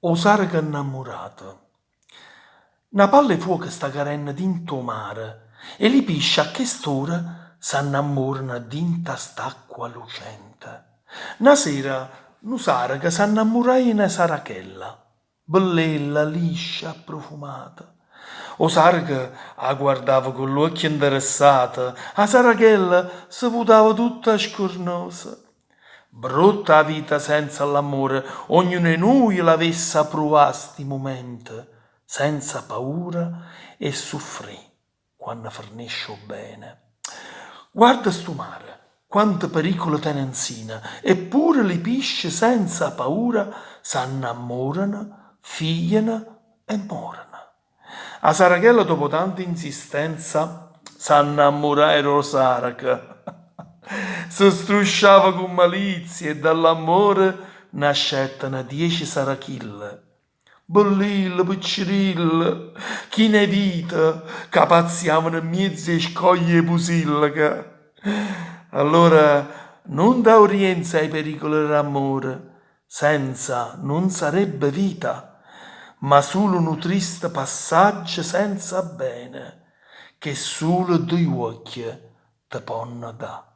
Osare che innamorata. Una palla di fuoco sta carenna dinto mare e li pisci a quest'ora s'annamorano dinta st'acqua lucente. Una sera nusare che s'annamorai una sarachella, bellella, liscia, profumata. Osare che la guardava con l'occhio interessato, a sarachella si votava tutta scornosa. Brutta vita senza l'amore, ognuno di noi l'avesse provata sti momenti, senza paura e soffrì quando fornisce bene. Guarda sto mare, quanto pericolo tenenzina, eppure li pesci senza paura s'annamorano, figliano e morono. A Sarachella, dopo tanta insistenza, s'annamora Rosaraca. Si strusciava con malizia e dall'amore nascettano 10 sarachille. Bellille, piccirille, chi ne vita, capazziavano in mezzo ai scogli e pusillaca. Allora non da orienza ai pericoli d'amore, senza non sarebbe vita, ma solo un triste passaggio senza bene, che solo due occhi te ponno da.